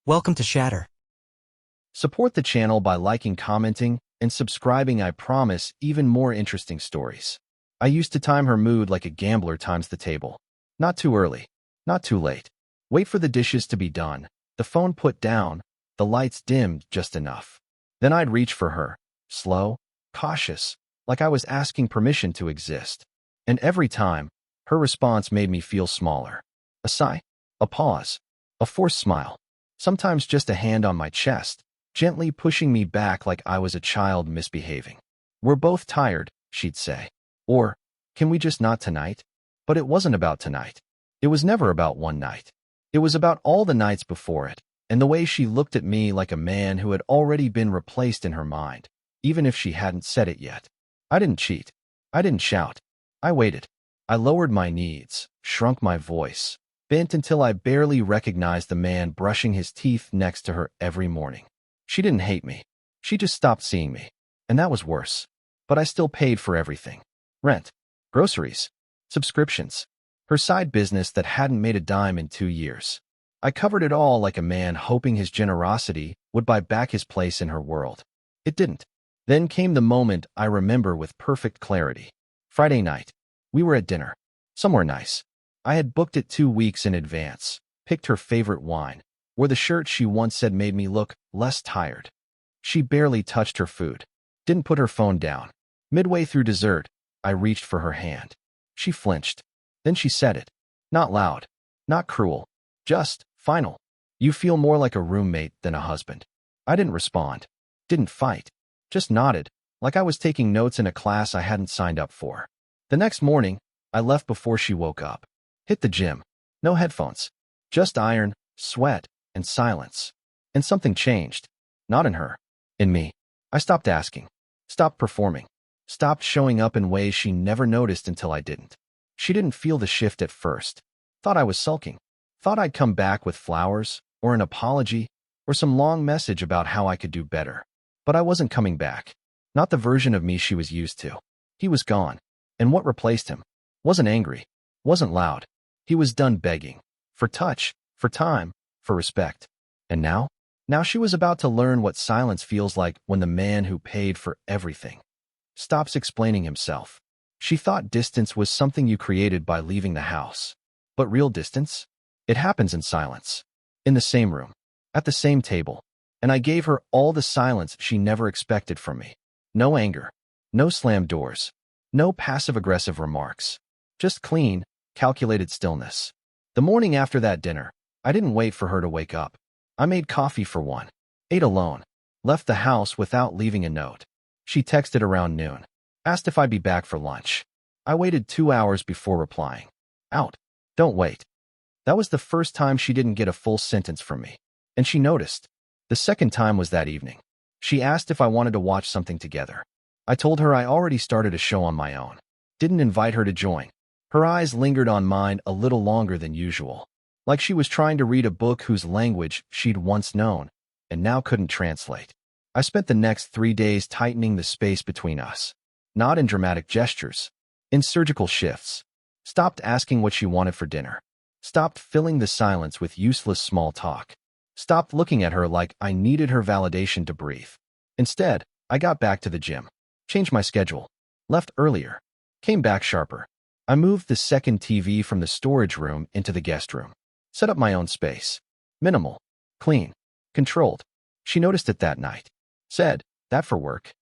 Welcome to Shatter. Support the channel by liking, commenting, and subscribing. I promise even more interesting stories. I used to time her mood like a gambler times the table. Not too early, not too late. Wait for the dishes to be done, the phone put down, the lights dimmed just enough. Then I'd reach for her, slow, cautious, like I was asking permission to exist. And every time, her response made me feel smaller. A sigh, a pause, a forced smile. Sometimes just a hand on my chest, gently pushing me back like I was a child misbehaving. "We're both tired," she'd say. Or, "Can we just not tonight?" But it wasn't about tonight. It was never about one night. It was about all the nights before it, and the way she looked at me like a man who had already been replaced in her mind, even if she hadn't said it yet. I didn't cheat. I didn't shout. I waited. I lowered my needs, shrunk my voice, bent until I barely recognized the man brushing his teeth next to her every morning. She didn't hate me. She just stopped seeing me. And that was worse. But I still paid for everything. Rent, groceries, subscriptions, her side business that hadn't made a dime in 2 years. I covered it all like a man hoping his generosity would buy back his place in her world. It didn't. Then came the moment I remember with perfect clarity. Friday night. We were at dinner. Somewhere nice. I had booked it 2 weeks in advance, picked her favorite wine, wore the shirt she once said made me look less tired. She barely touched her food, didn't put her phone down. Midway through dessert, I reached for her hand. She flinched. Then she said it. Not loud, not cruel, just final. "You feel more like a roommate than a husband." I didn't respond, didn't fight, just nodded, like I was taking notes in a class I hadn't signed up for. The next morning, I left before she woke up. Hit the gym. No headphones. Just iron, sweat, and silence. And something changed. Not in her. In me. I stopped asking. Stopped performing. Stopped showing up in ways she never noticed until I didn't. She didn't feel the shift at first. Thought I was sulking. Thought I'd come back with flowers, or an apology, or some long message about how I could do better. But I wasn't coming back. Not the version of me she was used to. He was gone. And what replaced him? Wasn't angry. Wasn't loud. He was done begging. For touch, for time, for respect. And now? Now she was about to learn what silence feels like when the man who paid for everything stops explaining himself. She thought distance was something you created by leaving the house. But real distance? It happens in silence. In the same room. At the same table. And I gave her all the silence she never expected from me. No anger. No slammed doors. No passive-aggressive remarks. Just clean, calculated stillness. The morning after that dinner, I didn't wait for her to wake up. I made coffee for one, ate alone, left the house without leaving a note. She texted around noon, asked if I'd be back for lunch. I waited 2 hours before replying. Out. Don't wait. That was the first time she didn't get a full sentence from me. And she noticed. The second time was that evening. She asked if I wanted to watch something together. I told her I already started a show on my own. Didn't invite her to join. Her eyes lingered on mine a little longer than usual, like she was trying to read a book whose language she'd once known and now couldn't translate. I spent the next 3 days tightening the space between us, not in dramatic gestures, in surgical shifts. Stopped asking what she wanted for dinner. Stopped filling the silence with useless small talk. Stopped looking at her like I needed her validation to breathe. Instead, I got back to the gym, changed my schedule, left earlier, came back sharper. I moved the second TV from the storage room into the guest room. Set up my own space. Minimal. Clean. Controlled. She noticed it that night. Said, "That for work?"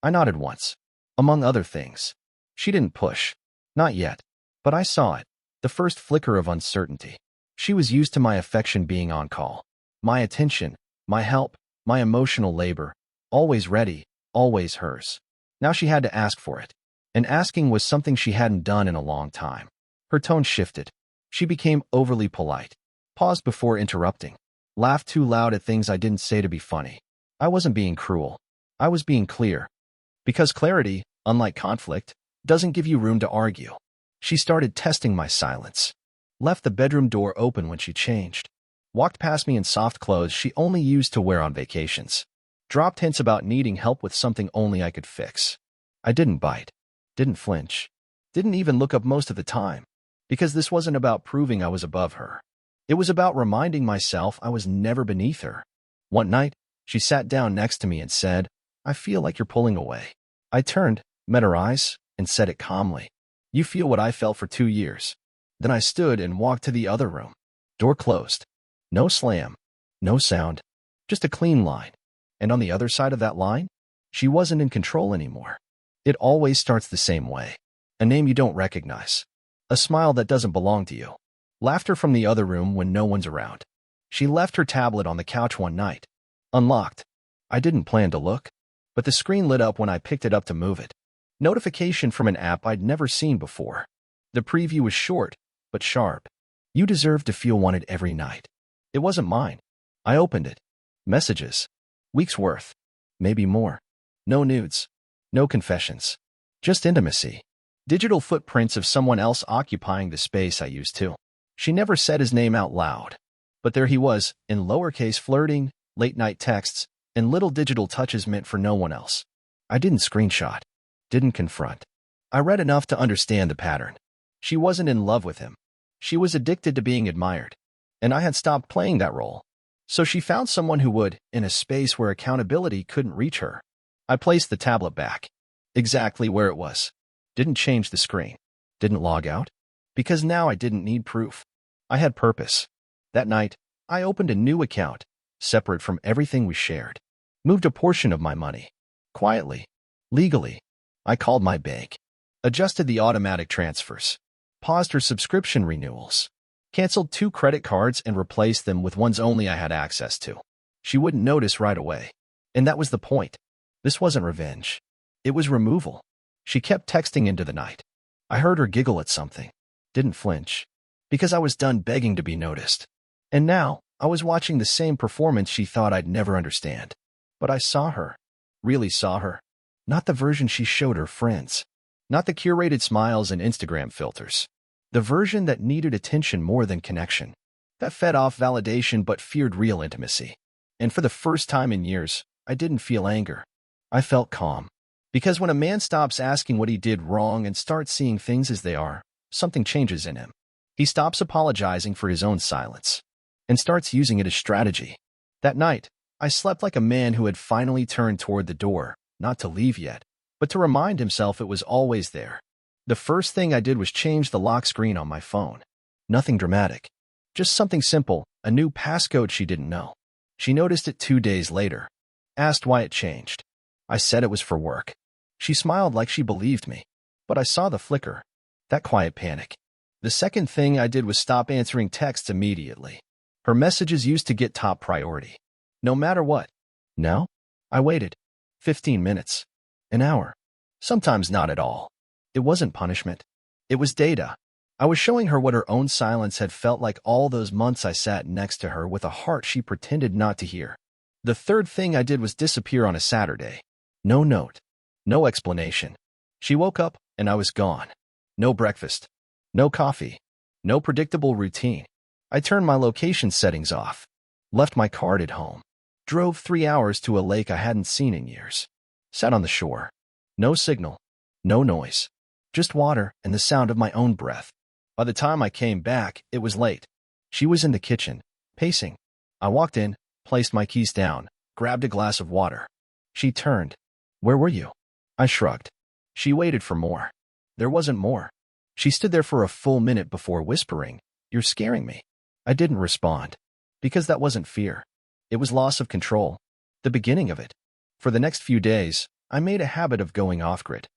I nodded once. Among other things. She didn't push. Not yet. But I saw it. The first flicker of uncertainty. She was used to my affection being on call. My attention, my help, my emotional labor. Always ready, always hers. Now she had to ask for it. And asking was something she hadn't done in a long time. Her tone shifted. She became overly polite. Paused before interrupting. Laughed too loud at things I didn't say to be funny. I wasn't being cruel. I was being clear. Because clarity, unlike conflict, doesn't give you room to argue. She started testing my silence. Left the bedroom door open when she changed. Walked past me in soft clothes she only used to wear on vacations. Dropped hints about needing help with something only I could fix. I didn't bite. Didn't flinch. Didn't even look up most of the time. Because this wasn't about proving I was above her. It was about reminding myself I was never beneath her. One night, she sat down next to me and said, "I feel like you're pulling away." I turned, met her eyes, and said it calmly. "You feel what I felt for 2 years." Then I stood and walked to the other room. Door closed. No slam. No sound. Just a clean line. And on the other side of that line, she wasn't in control anymore. It always starts the same way. A name you don't recognize. A smile that doesn't belong to you. Laughter from the other room when no one's around. She left her tablet on the couch one night. Unlocked. I didn't plan to look, but the screen lit up when I picked it up to move it. Notification from an app I'd never seen before. The preview was short, but sharp. "You deserve to feel wanted every night." It wasn't mine. I opened it. Messages. Weeks worth. Maybe more. No nudes. No confessions. Just intimacy. Digital footprints of someone else occupying the space I used to. She never said his name out loud. But there he was, in lowercase flirting, late-night texts, and little digital touches meant for no one else. I didn't screenshot. Didn't confront. I read enough to understand the pattern. She wasn't in love with him. She was addicted to being admired. And I had stopped playing that role. So she found someone who would, in a space where accountability couldn't reach her. I placed the tablet back. Exactly where it was. Didn't change the screen. Didn't log out. Because now I didn't need proof. I had purpose. That night, I opened a new account, separate from everything we shared. Moved a portion of my money. Quietly. Legally. I called my bank. Adjusted the automatic transfers. Paused her subscription renewals. Canceled 2 credit cards and replaced them with ones only I had access to. She wouldn't notice right away. And that was the point. This wasn't revenge. It was removal. She kept texting into the night. I heard her giggle at something. Didn't flinch. Because I was done begging to be noticed. And now, I was watching the same performance she thought I'd never understand. But I saw her. Really saw her. Not the version she showed her friends. Not the curated smiles and Instagram filters. The version that needed attention more than connection. That fed off validation but feared real intimacy. And for the first time in years, I didn't feel anger. I felt calm. Because when a man stops asking what he did wrong and starts seeing things as they are, something changes in him. He stops apologizing for his own silence and starts using it as strategy. That night, I slept like a man who had finally turned toward the door, not to leave yet, but to remind himself it was always there. The first thing I did was change the lock screen on my phone. Nothing dramatic. Just something simple, a new passcode she didn't know. She noticed it 2 days later. Asked why it changed. I said it was for work. She smiled like she believed me. But I saw the flicker. That quiet panic. The second thing I did was stop answering texts immediately. Her messages used to get top priority. No matter what. Now? I waited. 15 minutes. An hour. Sometimes not at all. It wasn't punishment. It was data. I was showing her what her own silence had felt like all those months I sat next to her with a heart she pretended not to hear. The third thing I did was disappear on a Saturday. No note. No explanation. She woke up, and I was gone. No breakfast. No coffee. No predictable routine. I turned my location settings off. Left my card at home. Drove 3 hours to a lake I hadn't seen in years. Sat on the shore. No signal. No noise. Just water and the sound of my own breath. By the time I came back, it was late. She was in the kitchen, pacing. I walked in, placed my keys down, grabbed a glass of water. She turned. "Where were you?" I shrugged. She waited for more. There wasn't more. She stood there for a full minute before whispering, "You're scaring me." I didn't respond. Because that wasn't fear. It was loss of control. The beginning of it. For the next few days, I made a habit of going off-grid.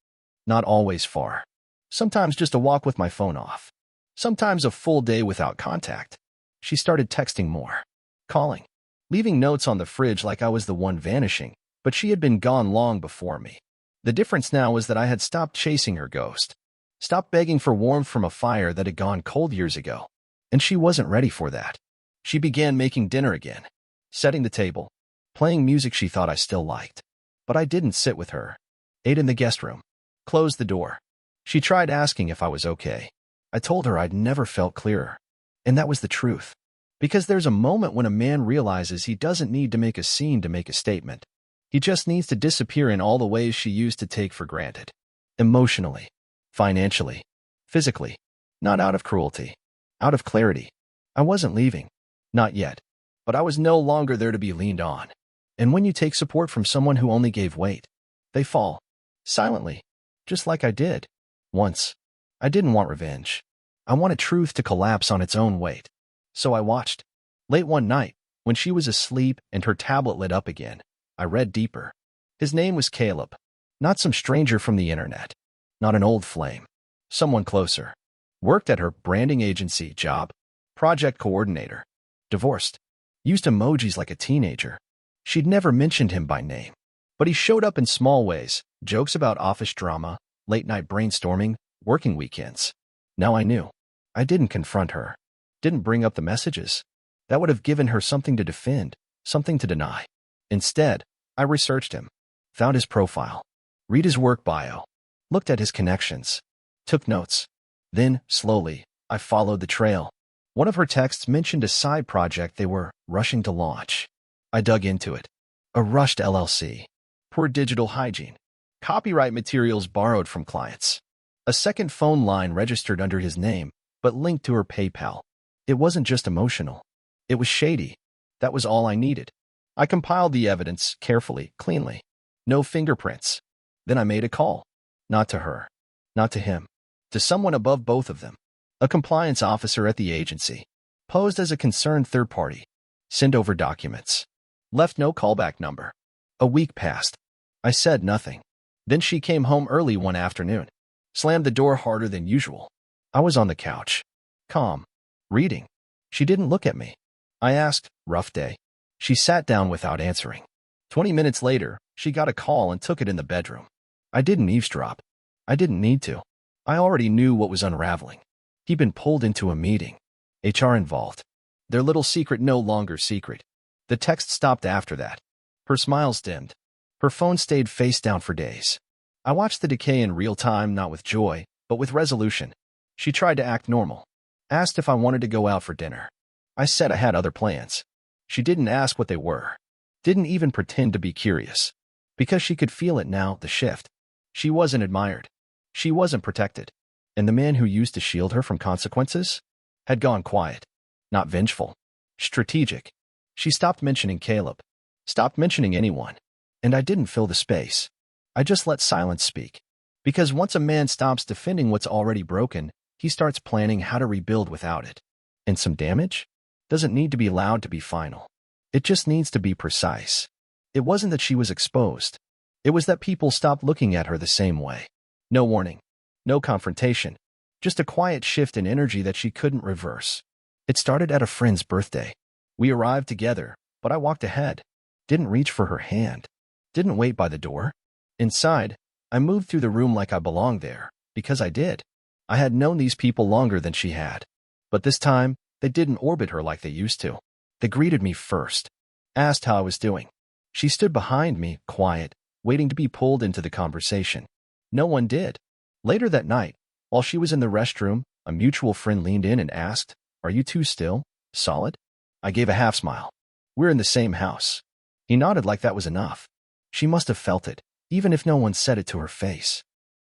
Not always far. Sometimes just a walk with my phone off. Sometimes a full day without contact. She started texting more. Calling. Leaving notes on the fridge like I was the one vanishing, but she had been gone long before me. The difference now was that I had stopped chasing her ghost. Stopped begging for warmth from a fire that had gone cold years ago. And she wasn't ready for that. She began making dinner again. Setting the table. Playing music she thought I still liked. But I didn't sit with her. Ate in the guest room. Closed the door. She tried asking if I was okay. I told her I'd never felt clearer. And that was the truth. Because there's a moment when a man realizes he doesn't need to make a scene to make a statement. He just needs to disappear in all the ways she used to take for granted. Emotionally. Financially. Physically. Not out of cruelty. Out of clarity. I wasn't leaving. Not yet. But I was no longer there to be leaned on. And when you take support from someone who only gave weight, they fall. Silently. Just like I did. Once. I didn't want revenge. I wanted truth to collapse on its own weight. So I watched. Late one night, when she was asleep and her tablet lit up again, I read deeper. His name was Caleb. Not some stranger from the internet. Not an old flame. Someone closer. Worked at her branding agency job. Project coordinator. Divorced. Used emojis like a teenager. She'd never mentioned him by name. But he showed up in small ways. Jokes about office drama, late-night brainstorming, working weekends. Now I knew. I didn't confront her. Didn't bring up the messages. That would have given her something to defend, something to deny. Instead, I researched him. Found his profile. Read his work bio. Looked at his connections. Took notes. Then, slowly, I followed the trail. One of her texts mentioned a side project they were rushing to launch. I dug into it. A rushed LLC. Poor digital hygiene. Copyright materials borrowed from clients. A second phone line registered under his name, but linked to her PayPal. It wasn't just emotional. It was shady. That was all I needed. I compiled the evidence carefully, cleanly. No fingerprints. Then I made a call. Not to her. Not to him. To someone above both of them. A compliance officer at the agency. Posed as a concerned third party. Sent over documents. Left no callback number. A week passed. I said nothing. Then she came home early one afternoon. Slammed the door harder than usual. I was on the couch. Calm. Reading. She didn't look at me. I asked, rough day. She sat down without answering. 20 minutes later, she got a call and took it in the bedroom. I didn't eavesdrop. I didn't need to. I already knew what was unraveling. He'd been pulled into a meeting. HR involved. Their little secret no longer secret. The text stopped after that. Her smiles dimmed. Her phone stayed face down for days. I watched the decay in real time, not with joy, but with resolution. She tried to act normal. Asked if I wanted to go out for dinner. I said I had other plans. She didn't ask what they were. Didn't even pretend to be curious. Because she could feel it now, the shift. She wasn't admired. She wasn't protected. And the man who used to shield her from consequences had gone quiet. Not vengeful. Strategic. She stopped mentioning Caleb. Stopped mentioning anyone. And I didn't fill the space. I just let silence speak. Because once a man stops defending what's already broken, he starts planning how to rebuild without it. And some damage doesn't need to be loud to be final. It just needs to be precise. It wasn't that she was exposed. It was that people stopped looking at her the same way. No warning. No confrontation. Just a quiet shift in energy that she couldn't reverse. It started at a friend's birthday. We arrived together, but I walked ahead. Didn't reach for her hand. Didn't wait by the door. Inside, I moved through the room like I belonged there, because I did. I had known these people longer than she had. But this time, they didn't orbit her like they used to. They greeted me first. Asked how I was doing. She stood behind me, quiet, waiting to be pulled into the conversation. No one did. Later that night, while she was in the restroom, a mutual friend leaned in and asked, "Are you two still? Solid?" I gave a half smile. "We're in the same house." He nodded like that was enough. She must have felt it, even if no one said it to her face.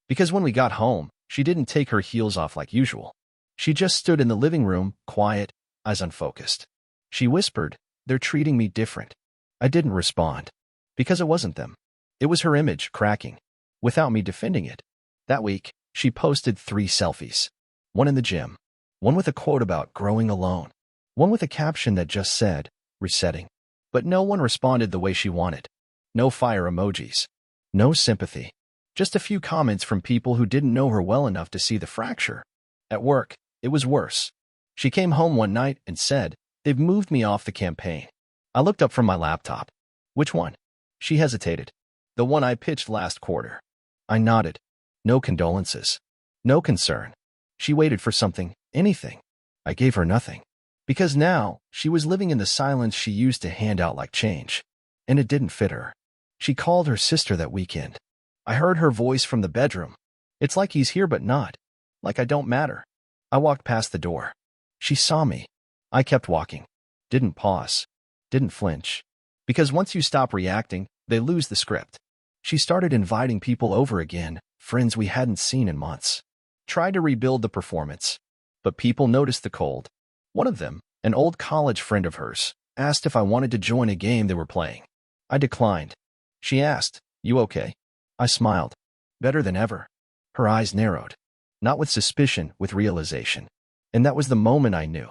Because when we got home, she didn't take her heels off like usual. She just stood in the living room, quiet, eyes unfocused. She whispered, "They're treating me different." I didn't respond. Because it wasn't them. It was her image cracking, without me defending it. That week, she posted 3 selfies. One in the gym. One with a quote about growing alone. One with a caption that just said, "Resetting." But no one responded the way she wanted. No fire emojis. No sympathy. Just a few comments from people who didn't know her well enough to see the fracture. At work, it was worse. She came home one night and said, "They've moved me off the campaign." I looked up from my laptop. "Which one?" She hesitated. "The one I pitched last quarter." I nodded. No condolences. No concern. She waited for something, anything. I gave her nothing. Because now, she was living in the silence she used to hand out like change. And it didn't fit her. She called her sister that weekend. I heard her voice from the bedroom. "It's like he's here but not. Like I don't matter." I walked past the door. She saw me. I kept walking. Didn't pause. Didn't flinch. Because once you stop reacting, they lose the script. She started inviting people over again, friends we hadn't seen in months. Tried to rebuild the performance. But people noticed the cold. One of them, An old college friend of hers asked if I wanted to join a game they were playing. I declined. She asked, "You okay?" I smiled. Better than ever. Her eyes narrowed. Not with suspicion, with realization. And that was the moment I knew.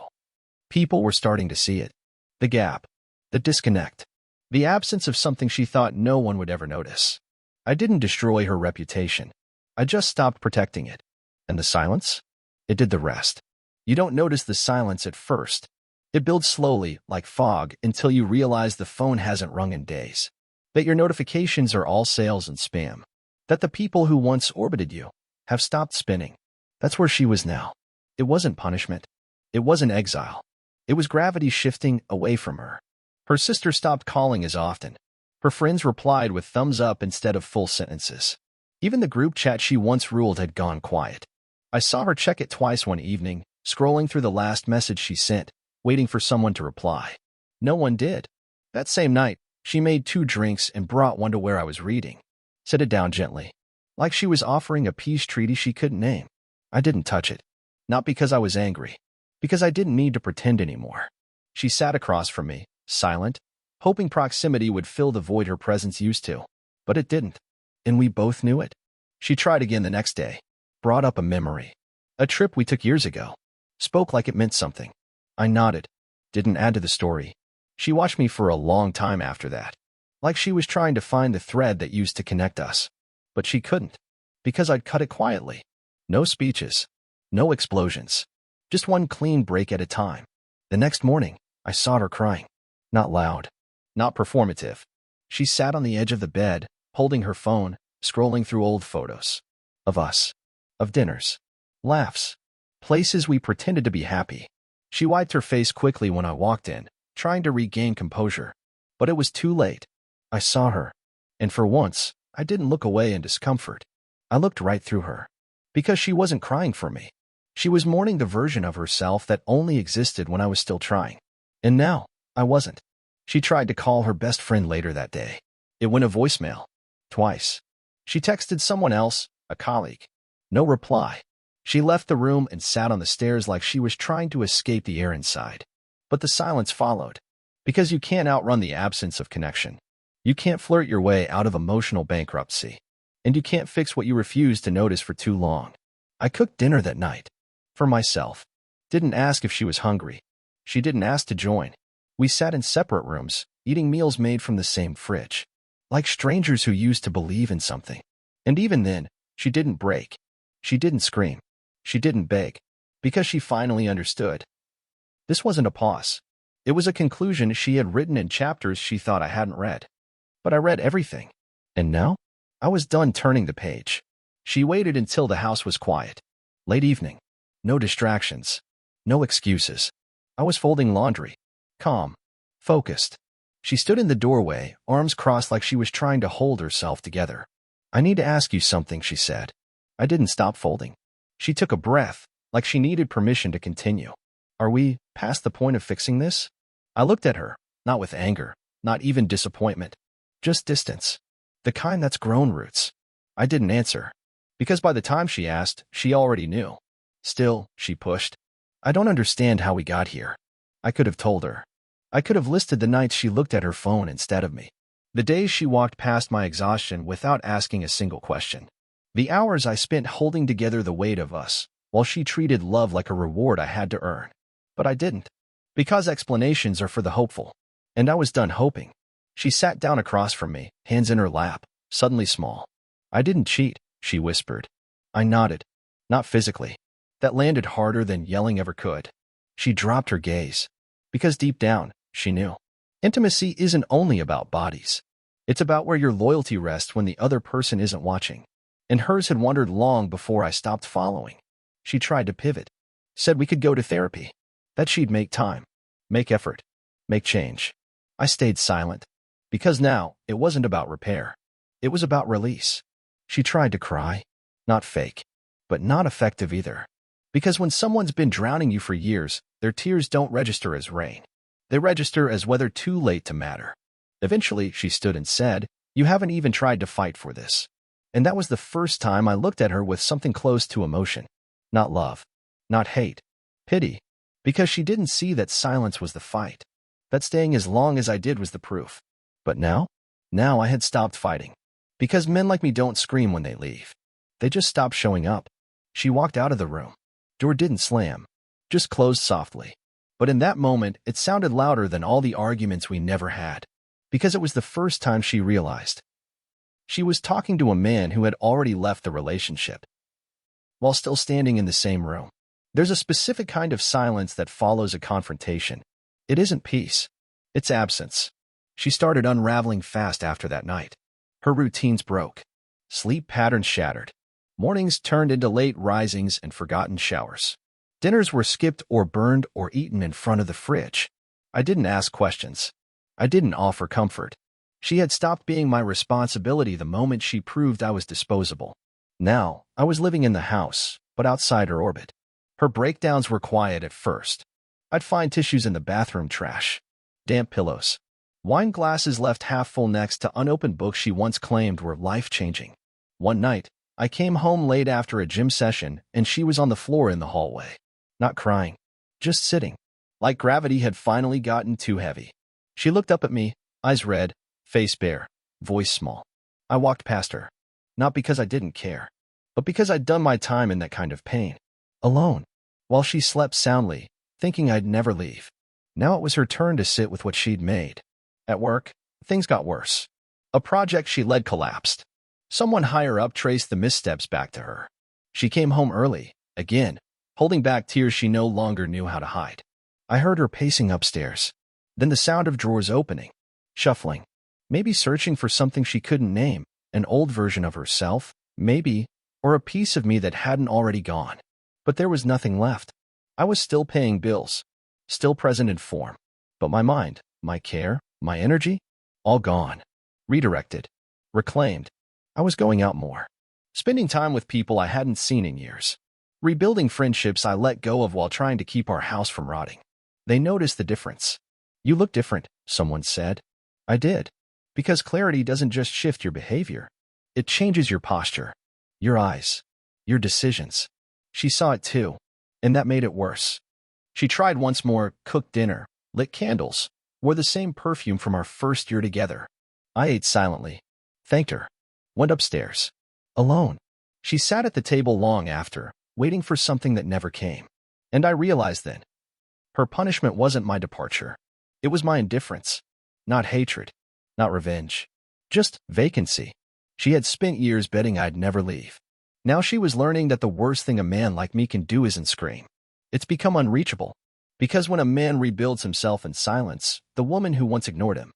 People were starting to see it. The gap. The disconnect. The absence of something she thought no one would ever notice. I didn't destroy her reputation. I just stopped protecting it. And the silence? It did the rest. You don't notice the silence at first. It builds slowly, like fog, until you realize the phone hasn't rung in days. That your notifications are all sales and spam. That the people who once orbited you have stopped spinning. That's where she was now. It wasn't punishment. It wasn't exile. It was gravity shifting away from her. Her sister stopped calling as often. Her friends replied with thumbs up instead of full sentences. Even the group chat she once ruled had gone quiet. I saw her check it twice one evening, scrolling through the last message she sent, waiting for someone to reply. No one did. That same night, she made 2 drinks and brought one to where I was reading. Set it down gently, like she was offering a peace treaty she couldn't name. I didn't touch it. Not because I was angry, because I didn't need to pretend anymore. She sat across from me, silent, hoping proximity would fill the void her presence used to. But it didn't. And we both knew it. She tried again the next day, brought up a memory. A trip we took years ago. Spoke like it meant something. I nodded. Didn't add to the story. She watched me for a long time after that. Like she was trying to find the thread that used to connect us. But she couldn't. Because I'd cut it quietly. No speeches. No explosions. Just one clean break at a time. The next morning, I saw her crying. Not loud. Not performative. She sat on the edge of the bed, holding her phone, scrolling through old photos. Of us. Of dinners. Laughs. Places we pretended to be happy. She wiped her face quickly when I walked in, trying to regain composure. But it was too late. I saw her. And for once, I didn't look away in discomfort. I looked right through her. Because she wasn't crying for me. She was mourning the version of herself that only existed when I was still trying. And now, I wasn't. She tried to call her best friend later that day. It went a voicemail. Twice. She texted someone else, a colleague. No reply. She left the room and sat on the stairs like she was trying to escape the air inside. But the silence followed. Because you can't outrun the absence of connection. You can't flirt your way out of emotional bankruptcy. And you can't fix what you refuse to notice for too long. I cooked dinner that night. For myself. Didn't ask if she was hungry. She didn't ask to join. We sat in separate rooms, eating meals made from the same fridge. Like strangers who used to believe in something. And even then, she didn't break. She didn't scream. She didn't beg. Because she finally understood. This wasn't a pause. It was a conclusion she had written in chapters she thought I hadn't read. But I read everything. And now? I was done turning the page. She waited until the house was quiet. Late evening. No distractions. No excuses. I was folding laundry. Calm. Focused. She stood in the doorway, arms crossed like she was trying to hold herself together. "I need to ask you something," she said. I didn't stop folding. She took a breath, like she needed permission to continue. "Are we past the point of fixing this?" I looked at her, not with anger, not even disappointment. Just distance. The kind that's grown roots. I didn't answer. Because by the time she asked, she already knew. Still, she pushed. "I don't understand how we got here." I could have told her. I could have listed the nights she looked at her phone instead of me. The days she walked past my exhaustion without asking a single question. The hours I spent holding together the weight of us, while she treated love like a reward I had to earn. But I didn't. Because explanations are for the hopeful. And I was done hoping. She sat down across from me, hands in her lap, suddenly small. "I didn't cheat," she whispered. I nodded. Not physically. That landed harder than yelling ever could. She dropped her gaze. Because deep down, she knew. Intimacy isn't only about bodies. It's about where your loyalty rests when the other person isn't watching. And hers had wandered long before I stopped following. She tried to pivot. Said we could go to therapy. That she'd make time. Make effort. Make change. I stayed silent. Because now, it wasn't about repair. It was about release. She tried to cry. Not fake. But not effective either. Because when someone's been drowning you for years, their tears don't register as rain. They register as whether too late to matter. Eventually, she stood and said, "You haven't even tried to fight for this." And that was the first time I looked at her with something close to emotion. Not love. Not hate. Pity. Because she didn't see that silence was the fight, that staying as long as I did was the proof. But now? Now I had stopped fighting. Because men like me don't scream when they leave. They just stop showing up. She walked out of the room. Door didn't slam, just closed softly. But in that moment, it sounded louder than all the arguments we never had. Because it was the first time she realized. She was talking to a man who had already left the relationship, while still standing in the same room. There's a specific kind of silence that follows a confrontation. It isn't peace. It's absence. She started unraveling fast after that night. Her routines broke. Sleep patterns shattered. Mornings turned into late risings and forgotten showers. Dinners were skipped or burned or eaten in front of the fridge. I didn't ask questions. I didn't offer comfort. She had stopped being my responsibility the moment she proved I was disposable. Now, I was living in the house, but outside her orbit. Her breakdowns were quiet at first. I'd find tissues in the bathroom trash, damp pillows, wine glasses left half full next to unopened books she once claimed were life-changing. One night, I came home late after a gym session and she was on the floor in the hallway. Not crying, just sitting. Like gravity had finally gotten too heavy. She looked up at me, eyes red, face bare, voice small. I walked past her. Not because I didn't care, but because I'd done my time in that kind of pain. Alone. While she slept soundly, thinking I'd never leave. Now it was her turn to sit with what she'd made. At work, things got worse. A project she led collapsed. Someone higher up traced the missteps back to her. She came home early, again, holding back tears she no longer knew how to hide. I heard her pacing upstairs. Then the sound of drawers opening, shuffling, maybe searching for something she couldn't name, an old version of herself, maybe, or a piece of me that hadn't already gone. But there was nothing left. I was still paying bills, still present in form. But my mind, my care, my energy, all gone. Redirected. Reclaimed. I was going out more. Spending time with people I hadn't seen in years. Rebuilding friendships I let go of while trying to keep our house from rotting. They noticed the difference. You look different, someone said. I did. Because clarity doesn't just shift your behavior. It changes your posture, your eyes, your decisions. She saw it too, and that made it worse. She tried once more, cooked dinner, lit candles, wore the same perfume from our first year together. I ate silently, thanked her, went upstairs. Alone. She sat at the table long after, waiting for something that never came. And I realized then, her punishment wasn't my departure. It was my indifference. Not hatred, not revenge. Just vacancy. She had spent years betting I'd never leave. Now she was learning that the worst thing a man like me can do isn't scream. It's become unreachable. Because when a man rebuilds himself in silence, the woman who once ignored him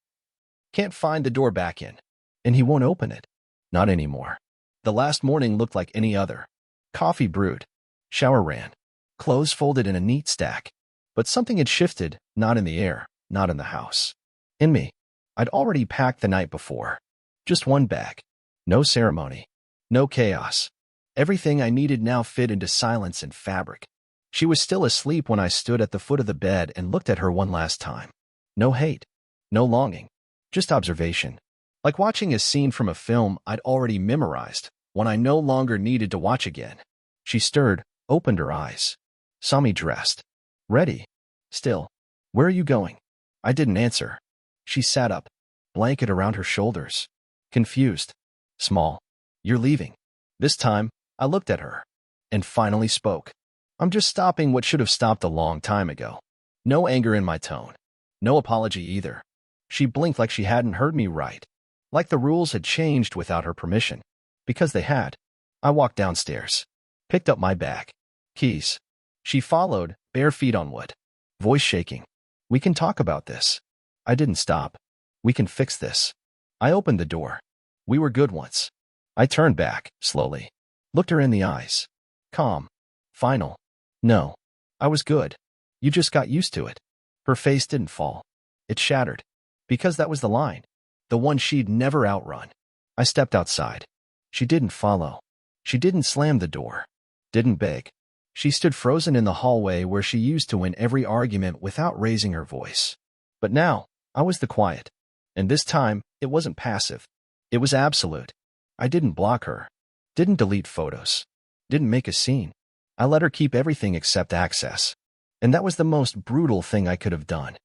can't find the door back in. And he won't open it. Not anymore. The last morning looked like any other. Coffee brewed. Shower ran. Clothes folded in a neat stack. But something had shifted, not in the air, not in the house. In me. I'd already packed the night before. Just one bag. No ceremony. No chaos. Everything I needed now fit into silence and fabric. She was still asleep when I stood at the foot of the bed and looked at her one last time. No hate. No longing. Just observation. Like watching a scene from a film I'd already memorized, one I no longer needed to watch again. She stirred, opened her eyes. Saw me dressed. Ready. Still. Where are you going? I didn't answer. She sat up, blanket around her shoulders. Confused. Small. You're leaving. This time, I looked at her and finally spoke. I'm just stopping what should have stopped a long time ago. No anger in my tone. No apology either. She blinked like she hadn't heard me right. Like the rules had changed without her permission. Because they had. I walked downstairs. Picked up my bag. Keys. She followed, bare feet on wood. Voice shaking. We can talk about this. I didn't stop. We can fix this. I opened the door. We were good once. I turned back, slowly. Looked her in the eyes. Calm. Final. No. I was good. You just got used to it. Her face didn't fall. It shattered. Because that was the line. The one she'd never outrun. I stepped outside. She didn't follow. She didn't slam the door. Didn't beg. She stood frozen in the hallway where she used to win every argument without raising her voice. But now, I was the quiet. And this time, it wasn't passive. It was absolute. I didn't block her. Didn't delete photos. Didn't make a scene. I let her keep everything except access. And that was the most brutal thing I could have done.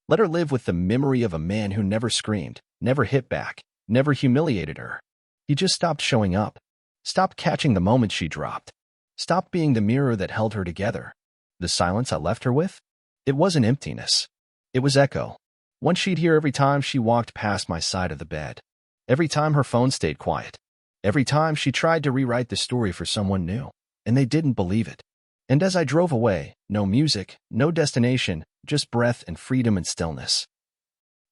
Let her live with the memory of a man who never screamed, never hit back, never humiliated her. He just stopped showing up. Stopped catching the moment she dropped. Stopped being the mirror that held her together. The silence I left her with? It wasn't emptiness. It was echo. One she'd hear every time she walked past my side of the bed. Every time her phone stayed quiet. Every time she tried to rewrite the story for someone new. And they didn't believe it. And as I drove away, no music, no destination, just breath and freedom and stillness.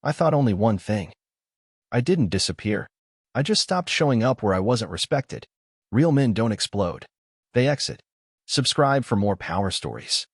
I thought only one thing. I didn't disappear. I just stopped showing up where I wasn't respected. Real men don't explode. They exit. Subscribe for more power stories.